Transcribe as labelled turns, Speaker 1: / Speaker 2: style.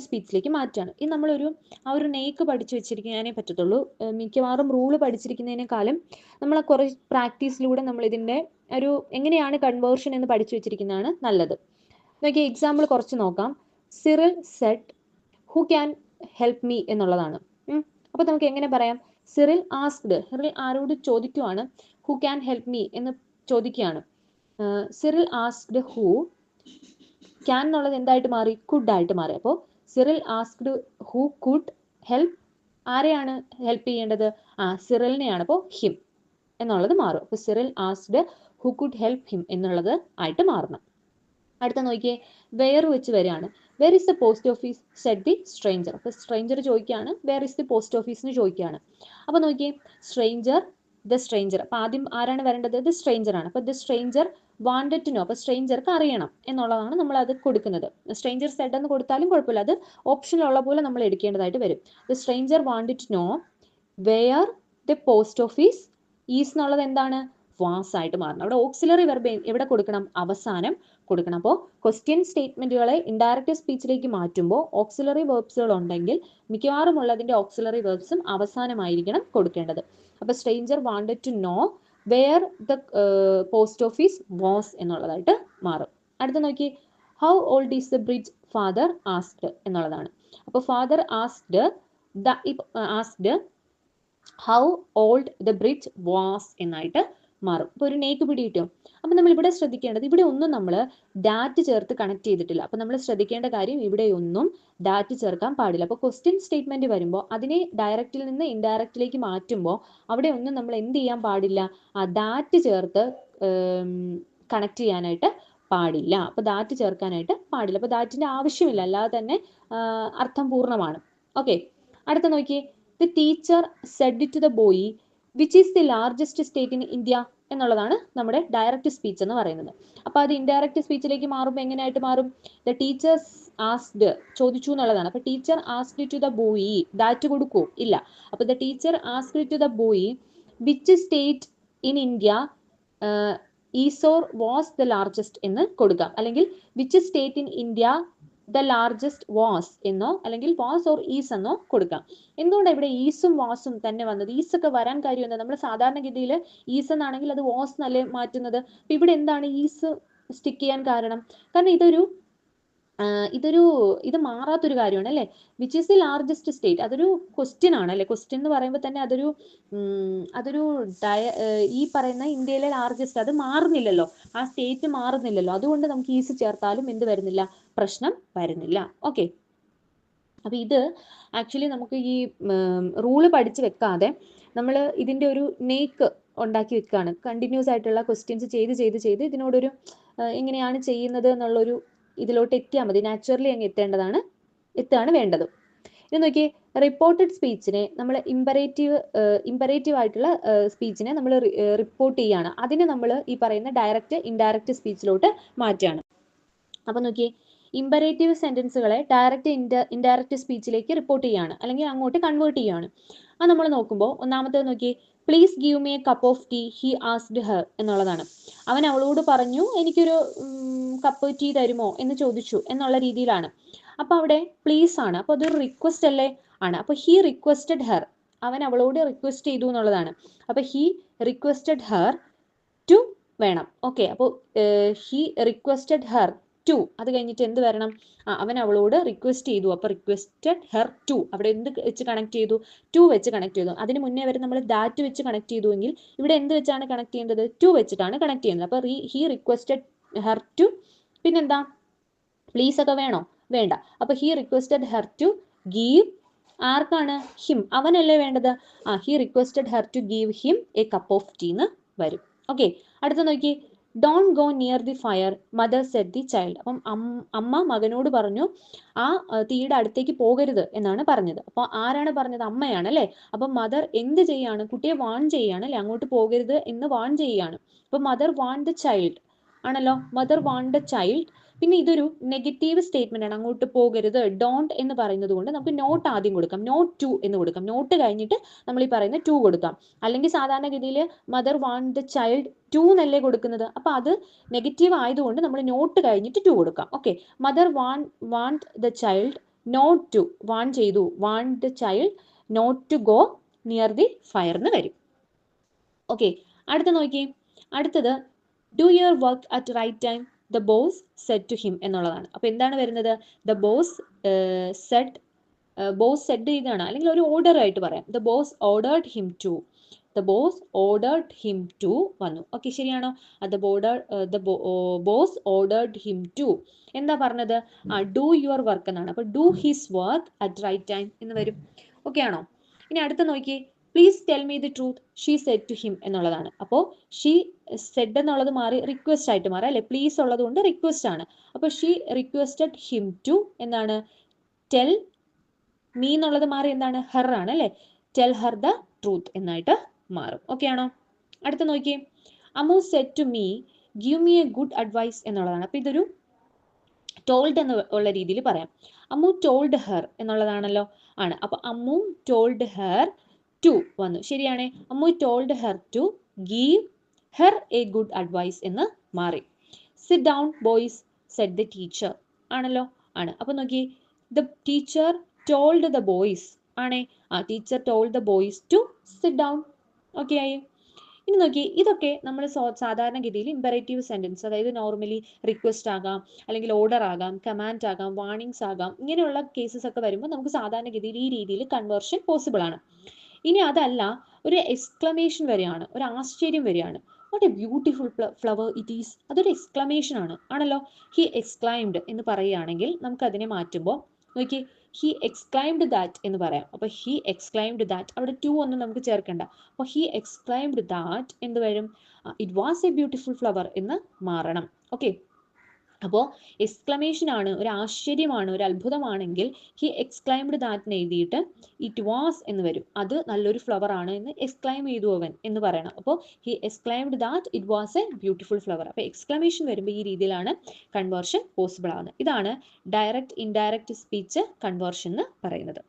Speaker 1: സ്പീച്ചിലേക്ക് മാറ്റുകയാണ്. ഇത് നമ്മളൊരു ആ ഒരു നെയ്ക്ക് പഠിച്ചു വെച്ചിരിക്കാനേ പറ്റത്തുള്ളൂ. മിക്കവാറും റൂള് പഠിച്ചിരിക്കുന്നതിനേക്കാളും നമ്മൾ കുറേ പ്രാക്ടീസിലൂടെ നമ്മൾ ഇതിൻ്റെ ഒരു എങ്ങനെയാണ് കൺവേർഷൻ എന്ന് പഠിച്ചു വെച്ചിരിക്കുന്നതാണ് നല്ലത്. നോക്കിയ എക്സാമ്പിൾ കുറച്ച് നോക്കാം. Cyril said who can help me എന്നുള്ളതാണ്. അപ്പോൾ നമുക്ക് എങ്ങനെ പറയാം? സിറിൽ ആസ്ക്ഡ്, സിറിൽ ആരോട് ചോദിക്കുവാണ്? ഹു ക്യാൻ ഹെൽപ്പ് മീ എന്ന് ചോദിക്കുകയാണ്. സിറിൽ ആസ്ക്ഡ് ഹു, ക്യാൻ എന്നുള്ളത് എന്തായിട്ട് മാറി? കുഡ് ആയിട്ട് മാറി. അപ്പോൾ Cyril asked who could help, ആരെയാണ് ഹെൽപ്പ് ചെയ്യേണ്ടത്? സിറിലിനെയാണ്. അപ്പോൾ ഹിം എന്നുള്ളത് മാറും. അപ്പോൾ Cyril asked who could help him എന്നുള്ളത് ആയിട്ട് മാറണം. അടുത്ത നോക്കിയേ, വെയർ വെച്ച് വരികയാണ്. Where is the post office Z the stranger. അപ്പോൾ സ്ട്രേഞ്ചർ ചോദിക്കുകയാണ് where is the post office എന്ന് ചോദിക്കുകയാണ്. അപ്പോൾ നോക്കിയേ, സ്ട്രേഞ്ചർ, ദ സ്ട്രേഞ്ചർ. അപ്പോൾ ആദ്യം ആരാണ് വരേണ്ടത്? ദ സ്ട്രേഞ്ചർ ആണ്. അപ്പോൾ the stranger wanted to know, അപ്പോൾ സ്ട്രേഞ്ചർക്ക് അറിയണം എന്നുള്ളതാണ് നമ്മൾ അത് കൊടുക്കുന്നത്. സ്ട്രേഞ്ചർ സെഡ് എന്ന് കൊടുത്താലും കുഴപ്പമില്ല, അത് ഓപ്ഷനുള്ള പോലെ നമ്മൾ എടുക്കേണ്ടതായിട്ട് വരും. The stranger wanted to know where the post office is എന്നുള്ളത് എന്താണ്? വാസ് ആയിട്ട് മാറണം. അവിടെ ഓക്സിലറി വെർബ് എവിടെ കൊടുക്കണം? അവസാനം കൊടുക്കണം. അപ്പോൾ ക്വസ്റ്റ്യൻ സ്റ്റേറ്റ്മെന്റുകളെ ഇൻഡയറക്റ്റ് സ്പീച്ചിലേക്ക് മാറ്റുമ്പോൾ ഓക്സിലറി വെർബ്സുകൾ ഉണ്ടെങ്കിൽ മിക്കവാറും ഉള്ളതിന്റെ ഓക്സിലറി വെർബ്സും അവസാനമായിരിക്കണം കൊടുക്കേണ്ടത്. അപ്പോൾ stranger wanted to know where the post office was എന്നുള്ളതായിട്ട് മാറും. അടുത്ത നോക്കി, how old is the bridge father asked എന്നുള്ളതാണ്. അപ്പോൾ father asked how old the bridge was എന്നായിട്ട് മാറും. അപ്പോൾ ഒരു നേക്ക് പിടി കിട്ടും. അപ്പം നമ്മൾ ഇവിടെ ശ്രദ്ധിക്കേണ്ടത്, ഇവിടെ ഒന്നും നമ്മൾ ഡാറ്റ് ചേർത്ത് കണക്ട് ചെയ്തിട്ടില്ല. അപ്പം നമ്മൾ ശ്രദ്ധിക്കേണ്ട കാര്യം, ഇവിടെ ഒന്നും ഡാറ്റ് ചേർക്കാൻ പാടില്ല. അപ്പോൾ ക്വസ്റ്റ്യൻ സ്റ്റേറ്റ്മെന്റ് വരുമ്പോൾ അതിനെ ഡയറക്റ്റിൽ നിന്ന് ഇൻഡയറക്റ്റിലേക്ക് മാറ്റുമ്പോൾ അവിടെ ഒന്നും നമ്മൾ എന്ത് ചെയ്യാൻ പാടില്ല? ഡാറ്റ് ചേർത്ത് കണക്ട് ചെയ്യാനായിട്ട് പാടില്ല. അപ്പോൾ ഡാറ്റ് ചേർക്കാനായിട്ട് പാടില്ല. അപ്പോൾ ഡാറ്റിന്റെ ആവശ്യമില്ല, അല്ലാതെ തന്നെ അർത്ഥം പൂർണ്ണമാണ്. ഓക്കെ, അടുത്ത നോക്കിയേ, the teacher said to the boy which is the largest state in India എന്നുള്ളതാണ് നമ്മുടെ ഡയറക്റ്റ് സ്പീച്ച് എന്ന് പറയുന്നത്. അപ്പോൾ അത് ഇൻഡയറക്റ്റ് സ്പീച്ചിലേക്ക് മാറുമ്പോൾ എങ്ങനെയായിട്ട് മാറും? ദ ടീച്ചേഴ്സ് ആസ്ക്ഡ്, ചോദിച്ചു എന്നുള്ളതാണ്. അപ്പോൾ teacher asked to the boy, that കൊടുക്കൂ? ഇല്ല. അപ്പോൾ the teacher asked to the boy which state in India is or was the largest എന്ന് കൊടുക്കാം. അല്ലെങ്കിൽ which state in India the largest was എന്നോ അല്ലെങ്കിൽ വാസ് ഓർ ഈസ് എന്നോ കൊടുക്കാം. എന്തുകൊണ്ടാണ് ഇവിടെ ഈസും വാസും തന്നെ വന്നത്? ഈസ് ഒക്കെ വരാൻ കാര്യം എന്താ? നമ്മൾ സാധാരണഗതിയിൽ ഈസ് എന്നാണെങ്കിൽ അത് വാസ് എന്നല്ലേ മാറ്റുന്നത്. അപ്പൊ ഇവിടെ എന്താണ് ഈസ് സ്റ്റിക്ക് ചെയ്യാൻ കാരണം? കാരണം ഇത് മാറാത്തൊരു കാര്യമാണ് അല്ലേ. Which is the largest state, അതൊരു ക്വസ്റ്റ്യൻ ആണ് അല്ലെ. ക്വസ്റ്റ്യൻ എന്ന് പറയുമ്പോൾ തന്നെ അതൊരു ഈ പറയുന്ന ഇന്ത്യയിലെ ലാർജസ്റ്റ്, അത് മാറുന്നില്ലല്ലോ, ആ സ്റ്റേറ്റ് മാറുന്നില്ലല്ലോ. അതുകൊണ്ട് നമുക്ക് ഈസ് ചേർത്താലും എന്ത് വരുന്നില്ല? പ്രശ്നം വരുന്നില്ല. ഓക്കെ, അപ്പൊ ഇത് ആക്ച്വലി നമുക്ക് ഈ റൂള് പഠിച്ചു വെക്കാതെ നമ്മൾ ഇതിന്റെ ഒരു നേക്ക് ഉണ്ടാക്കി വെക്കുകയാണ്. കണ്ടിന്യൂസ് ആയിട്ടുള്ള ക്വസ്റ്റ്യൻസ് ചെയ്ത് ഇതിനോടൊരു എങ്ങനെയാണ് ചെയ്യുന്നത് എന്നുള്ളൊരു ഇതിലോട്ട് എത്തിയാൽ മതി. നാച്ചുറലി അങ്ങ് എത്തുകയാണ് വേണ്ടത്. ഇത് നോക്കി, റിപ്പോർട്ടഡ് സ്പീച്ചിനെ നമ്മൾ ഇമ്പറേറ്റീവ് ആയിട്ടുള്ള സ്പീച്ചിനെ നമ്മൾ റിപ്പോർട്ട് ചെയ്യാണ്. അതിനെ നമ്മൾ ഈ പറയുന്ന ഡയറക്റ്റ് ഇൻഡയറക്റ്റ് സ്പീച്ചിലോട്ട് മാറ്റുകയാണ്. അപ്പൊ നോക്കിയേ, ഇമ്പറേറ്റീവ് സെന്റൻസുകളെ ഡയറക്റ്റ് ഇൻഡയറക്റ്റ് സ്പീച്ചിലേക്ക് റിപ്പോർട്ട് ചെയ്യാണ്, അല്ലെങ്കിൽ അങ്ങോട്ട് കൺവേർട്ട് ചെയ്യാണ്. അത് നമ്മൾ നോക്കുമ്പോൾ ഒന്നാമത്തേത് നോക്കി, please give me a cup of tea he asked her എന്നുള്ളതാണ്. അവൻ അവളോട് പറഞ്ഞു എനിക്കൊരു കപ്പ് ടീ തരുമോ എന്ന് ചോദിച്ചു എന്നുള്ള രീതിയിലാണ്. അപ്പൊ അവിടെ പ്ലീസ് ആണ്, അപ്പൊ അതൊരു റിക്വസ്റ്റ് അല്ലേ ആണ്. അപ്പൊ ഹി റിക്വസ്റ്റഡ് ഹെർ, അവൻ അവളോട് റിക്വസ്റ്റ് ചെയ്തു എന്നുള്ളതാണ്. അപ്പൊ ഹി റിക്വസ്റ്റഡ് ഹെർ ടു വേണം. ഓക്കെ, അപ്പോൾ ഹി റിക്വസ്റ്റഡ് ഹെർ ടു, അത് കഴിഞ്ഞിട്ട് എന്ത് വരണം? അവൻ അവളോട് റിക്വസ്റ്റ് ചെയ്തു. അപ്പൊ റിക്വസ്റ്റഡ് ഹെർ ടു, അവിടെ എന്ത് വെച്ച് കണക്ട് ചെയ്തു? ടു വെച്ച് കണക്ട് ചെയ്തു. അതിന് മുന്നേ വരെ നമ്മൾ ദാറ്റ് വെച്ച് കണക്ട് ചെയ്തുവെങ്കിൽ ഇവിടെ എന്ത് വെച്ചാണ് കണക്ട് ചെയ്യേണ്ടത്? ടു വെച്ചിട്ടാണ് കണക്ട് ചെയ്യുന്നത്. അപ്പൊ ഹി റിക്വസ്റ്റഡ് ഹെർ ടു, പിന്നെന്താ? പ്ലീസ് ഒക്കെ വേണോ? വേണ്ട. അപ്പൊ he requested her to give, ആർക്കാണ്? ഹിം, അവനല്ലേ വേണ്ടത്. He requested her to give him a cup of tea എന്ന് വരും. ഓക്കെ, അടുത്ത നോക്കി, don't go near the fire mother said the child. അപ്പം അമ്മ മകനോട് പറഞ്ഞു ആ തീയുടെ അടുത്തേക്ക് പോകരുത് എന്നാണ് പറഞ്ഞത്. അപ്പോൾ ആരാണ് പറഞ്ഞത്? അമ്മയാണ് അല്ലേ. അപ്പൊ മദർ എന്ത് ചെയ്യാണ്? കുട്ടിയെ വാൺ ചെയ്യാണ് അല്ലെ, അങ്ങോട്ട് പോകരുത് എന്ന് വാൺ ചെയ്യാണ്. അപ്പൊ മദർ വാൺ ദ ചൈൽഡ് ആണല്ലോ, മദർ വാൺ ദ ചൈൽഡ്. പിന്നെ ഇതൊരു നെഗറ്റീവ് സ്റ്റേറ്റ്മെന്റ് ആണ്, അങ്ങോട്ട് പോകരുത്. ഡോണ്ട് എന്ന് പറയുന്നത് കൊണ്ട് നമുക്ക് നോട്ട് ആദ്യം കൊടുക്കാം, നോട്ട് ടു എന്ന് കൊടുക്കാം. നോട്ട് കഴിഞ്ഞിട്ട് നമ്മൾ ഈ പറയുന്ന ടു കൊടുക്കാം. അല്ലെങ്കിൽ സാധാരണഗതിയിൽ mother warn the child to എന്നല്ലേ കൊടുക്കുന്നത്. അപ്പൊ അത് നെഗറ്റീവ് ആയതുകൊണ്ട് നമ്മൾ നോട്ട് കഴിഞ്ഞിട്ട് ടു കൊടുക്കാം. Okay, mother want the child not to warn ചെയ്തു, warn the child not to go near the fire എന്ന് വരും. ഓക്കെ, അടുത്ത നോക്കി, അടുത്തത് do your work at right time the boss said to him എന്നുള്ളതാണ്. അപ്പോൾ എന്താണ് വരുന്നത്? The boss said, boss said ഇതാണ്, അല്ലെങ്കിൽ ഒരു ഓർഡർ ആയിട്ട് പറയാം. The boss ordered him to, the boss ordered him to വന്നു. ഓക്കെ, ശരിയാണോ? The boss ordered him to എന്താ പറഞ്ഞത്? ഡു യുവർ വർക്ക് എന്നാണ്. അപ്പോൾ do his work at right time എന്ന് വരും. ഓക്കെ ആണോ? ഇനി അടുത്ത നോക്കി, please tell me the truth she said to him എന്നുള്ളതാണ്. അപ്പോൾ ഷീ സെഡ് എന്നുള്ളത് മാറി റിക്വസ്റ്റ് ആയിട്ട് മാറി അല്ലെ, പ്ലീസ് ഉള്ളത് കൊണ്ട് റിക്വസ്റ്റ് ആണ്. അപ്പോൾ ഷീ റിക്വസ്റ്റഡ് ഹിം ടു എന്താണ്? ടെൽ മീ എന്നുള്ളത് മാറി എന്താണ്? ഹെർ ആണ് അല്ലെ, ടെൽ ഹെർ ദ ട്രൂത്ത് എന്നായിട്ട് മാറും. ഓക്കെ ആണോ? അടുത്ത നോക്കിയേ, Ammu said to me give me a good advice എന്നുള്ളതാണ്. അപ്പോൾ ഇതൊരു ടോൾഡ് എന്ന് ഉള്ള രീതിയിൽ പറയാം. അമ്മു ടോൾഡ് ഹെർ എന്നുള്ളതാണല്ലോ, ആണ്. അപ്പോൾ അമ്മു ടോൾഡ് ഹെർ ടു വന്നു. ശരിയാണേ, Ammu told her to give her a good advice എന്ന് മാറി. Sit down boys said the teacher ആണല്ലോ, ആണ്. അപ്പോൾ നോക്കി, the teacher told the boys ആണേ, teacher told the boys to sit down. Okay ആയി. ഇനി നോക്കി, ഇതൊക്കെ നമ്മൾ സാധാരണഗതിയിൽ ഇമ്പറേറ്റീവ് സെന്റൻസ്, അതായത് നോർമലി റിക്വസ്റ്റ് ആകാം, അല്ലെങ്കിൽ ഓർഡർ ആകാം, കമാൻഡ് ആകാം, വാർണിംഗ്സ് ആകാം, ഇങ്ങനെയുള്ള കേസസ് ഒക്കെ വരുമ്പോൾ നമുക്ക് സാധാരണഗതിയിൽ ഈ രീതിയിൽ കൺവേർഷൻ പോസിബിൾ ആണ്. ഇനി അതല്ല, ഒരു എക്സ്ക്ലമേഷൻ വരികയാണ്, ഒരു ആശ്ചര്യം വരികയാണ്, what A beautiful flower it is, അതൊരു എക്സ്ക്ലമേഷൻ ആണ്, ആണല്ലോ. ഹി എക്സ്ക്ലൈംഡ് എന്ന് പറയുകയാണെങ്കിൽ നമുക്ക് അതിനെ മാറ്റുമ്പോൾ നോക്കി, ഹി എക്സ്ക്ലൈംഡ് ദാറ്റ് എന്ന് പറയാം. അപ്പോൾ ഹി എക്സ്ക്ലൈംഡ് ദാറ്റ്, അവിടെ ടു ഒന്നും നമുക്ക് ചേർക്കണ്ട. അപ്പോൾ ഹി എക്സ്ക്ലൈംഡ് ദാറ്റ് എന്ത് വരും? It was A beautiful flower എന്ന് മാറണം. ഓക്കെ, അപ്പോൾ എക്സ്ക്ലമേഷൻ ആണ്, ഒരു ആശ്ചര്യമാണ്, ഒരു അത്ഭുതമാണെങ്കിൽ ഹി എക്സ്ക്ലൈംഡ് ദാറ്റിന് എഴുതിയിട്ട് ഇറ്റ് വാസ് എന്ന് വരും. അത് നല്ലൊരു ഫ്ലവർ ആണ് എന്ന് എക്സ്ക്ലൈം ചെയ്തു അവൻ എന്ന് പറയണം. അപ്പോൾ he exclaimed that it was A beautiful flower. അപ്പോൾ എക്സ്ക്ലമേഷൻ വരുമ്പോൾ ഈ രീതിയിലാണ് കൺവേർഷൻ പോസിബിൾ ആവുന്നത്. ഇതാണ് ഡയറക്റ്റ് ഇൻഡയറക്റ്റ് സ്പീച്ച് കൺവേർഷൻ എന്ന് പറയുന്നത്.